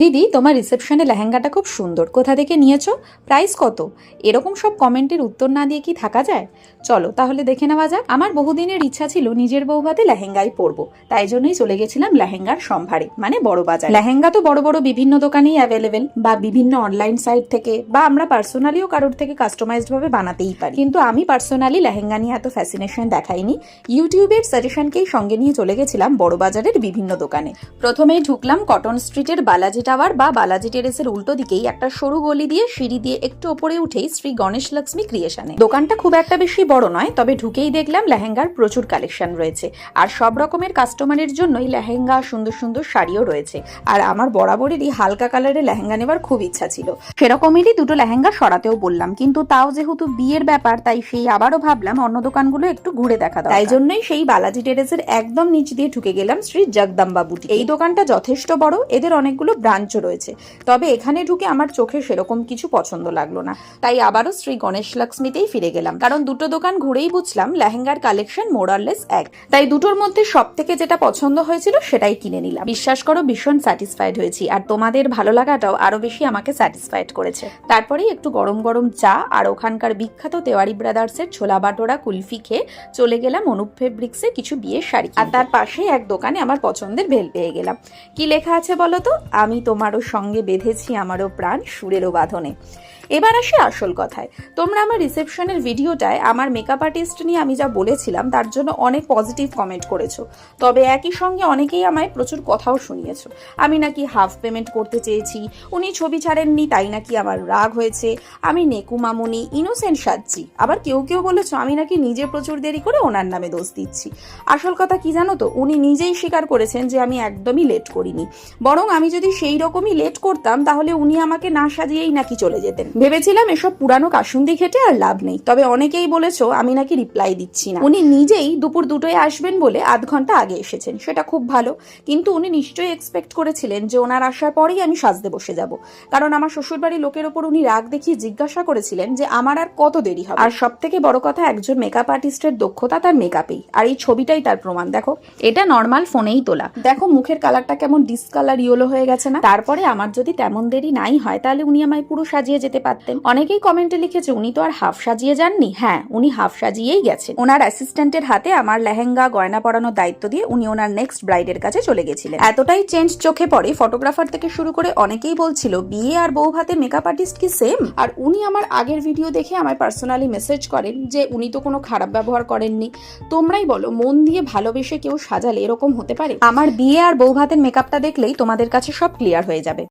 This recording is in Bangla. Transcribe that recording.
দিদি, তোমার রিসেপশনে লেহেঙ্গাটা খুব সুন্দর, কোথা থেকে নিয়েছো, প্রাইস কত? এরকম সব কমেন্টের উত্তর না দিয়ে কি থাকা যায়? চলো তাহলে দেখে নেওয়া যাক। আমার বহুদিনের ইচ্ছা ছিল নিজের বউভাতে লেহেঙ্গাই পরবো, তাই জন্যই চলে গেছিলাম লেহেঙ্গার সম্ভারে, মানে বড় বাজার। লেহেঙ্গা তো বড় বড় বিভিন্ন দোকানেই অ্যাভেলেবেল, বা বিভিন্ন অনলাইন সাইট থেকে, বা আমরা পার্সোনালিও কারোর থেকে কাস্টমাইজড ভাবে বানাতেই পারি। কিন্তু আমি পার্সোনালি লেহেঙ্গা নিয়ে এত ফ্যাসিনেশন দেখাইনি, ইউটিউবের সাজেশনকেই সঙ্গে নিয়ে চলে গেছিলাম বড় বাজারের বিভিন্ন দোকানে। প্রথমেই ঢুকলাম কটন স্ট্রিটের বালাজি টাওয়ার বা বালাজি টেরেসের উল্টো দিকেই একটা সরু গলি দিয়ে সিঁড়ি দিয়ে একটু ওপরে উঠেই শ্রী গণেশ লক্ষ্মী ক্রিয়েশনে। দোকানটা খুব একটা বেশি বড় নয়, তবে ঢুকেই দেখলাম লেহেঙ্গার প্রচুর কালেকশন রয়েছে, আর সব রকমের কাস্টমারের জন্যই লেহেঙ্গা, সুন্দর সুন্দর শাড়িও রয়েছে। আর আমার বরাবরেরই হালকা কালারের লেহেঙ্গা নেবার খুব ইচ্ছা ছিল, সেরকমেরই দুটো লেহেঙ্গা সরাতেও বললাম, কিন্তু তাও যেহেতু বিয়ের ব্যাপার, তাই সেই আবারও ভাবলাম অন্য দোকানগুলো একটু ঘুরে দেখা দরকার। তাই জন্যই সেই বালাজি টেরেসের একদম নিচ দিয়ে ঢুকে গেলাম শ্রী জগদম্বা বুটিক। এই দোকানটা যথেষ্ট বড়, এদের অনেকগুলো ব্রাঞ্চও রয়েছে, তবে এখানে ঢুকে আমার চোখে সেরকম কিছু পছন্দ লাগলো না, তাই আবারও শ্রী গণেশ লক্ষ্মীতেই ফিরে গেলাম। কারণ দুটো দোকান ঘুরেই বুঝলাম লেহেঙ্গার কালেকশন মোরাললেস এক, তাই দুটোর মধ্যে সব থেকে যেটা পছন্দ হয়েছিল সেটাই কিনে নিলাম। বিশ্বাস করো, ভীষণ স্যাটিসফাইড হয়েছি, আর তোমাদের ভালো লাগাটাও আরো বেশি আমাকে স্যাটিসফাইড করেছে। তারপরেই একটু গরম গরম চা আর ওখানকার বিখ্যাত তেওয়ারি ব্রাদার্সের ছোলা বাটোরা কুলফি খেয়ে চলে গেলাম অনুপ ফেব্রিক্সে কিছু বিয়ের শাড়ি। আর তার পাশে এক দোকানে আমার পছন্দের ভেল পেয়ে গেলাম। কি লেখা আছে বলো তো? আমি তোমারও সঙ্গে বেঁধেছি আমারও প্রাণ সুরেরও বাঁধনে। এবার আসি আসল কথায়। তোমরা আমার রিসেপশনের ভিডিওটায় আমার মেকআপ আর্টিস্ট নিয়ে আমি যা বলেছিলাম তার জন্য অনেক পজিটিভ কমেন্ট করেছো, তবে একই সঙ্গে অনেকেই আমায় প্রচুর কথাও শুনিয়েছো। আমি নাকি হাফ পেমেন্ট করতে চেয়েছি, উনি ছবি ছাড়েননি তাই নাকি আমার রাগ হয়েছে, আমি নেকু মামুনি ইনোসেন্ট সাজছি। আবার কেউ কেউ বলেছো আমি নাকি নিজে প্রচুর দেরি করে ওনার নামে দোষ দিচ্ছি। আসল কথা কি জানো তো, উনি নিজেই স্বীকার করেছেন যে আমি একদমই লেট করিনি, বরং আমি যদি সেই রকমই লেট করতাম তাহলে উনি আমাকে না সাজিয়েই নাকি চলে যেতেন। ভেবেছিলাম এসব পুরানো কাসুন্দি খেটে আর লাভ নেই, তবে অনেকেই বলেছো আমি নাকি রিপ্লাই দিচ্ছি না। উনি নিজেই দুপুর 2টোয় আসবেন বলে আধ ঘন্টা আগে এসেছেন, সেটা খুব ভালো, কিন্তু উনি নিশ্চয়ই এক্সপেক্ট করেছিলেন যে ওনার আসার পরেই আমি সাজতে বসে যাব, কারণ আমার শ্বশুরবাড়ির লোকের ওপর উনি রাগ দেখিয়ে জিজ্ঞাসা করেছিলেন যে আমার আর কত দেরি হবে। আর সব থেকে বড় কথা, একজন মেকআপ আর্টিস্টের দক্ষতা তার মেকআপেই, আর এই ছবিটাই তার প্রমাণ। দেখো, এটা নর্মাল ফোনেই তোলা, দেখো মুখের কালারটা কেমন ডিসকালার ইয়েলো হয়ে গেছে না? তারপরে আমার যদি তেমন দেরি নাই হয় তাহলে উনি আমায় পুরো সাজিয়ে যেতে পারতেন। অনেকেই কমেন্টে লিখেছে উনি তো আর হাফ সাজিয়ে যাননি। হ্যাঁ, উনি হাফ সাজিয়েই গেছেন। ওনার অ্যাসিস্ট্যান্টের হাতে আমার লেহেঙ্গা গয়না পরানোর দায়িত্ব দিয়ে উনি ওনার নেক্সট ব্রাইডের কাছে চলে গেছিলেন। এতটাই চেঞ্জ চোখে পড়ে, ফটোগ্রাফার থেকে শুরু করে অনেকেই বলছিল বিয়ে আর বউ ভাতে মেকআপ আর্টিস্ট কি সেম? আর উনি আমার আগের ভিডিও দেখে আমায় পার্সোনালি মেসেজ করেন যে উনি তো কোনো খারাপ ব্যবহার করেননি। তোমরাই বলো, মন দিয়ে ভালোবেসে কেউ সাজালে এরকম হতে পারে? আমার বিয়ে আর বউ ভাতের মেকআপটা দেখলেই তোমাদের কাছে সব ক্লিয়ার হয়ে যাবে।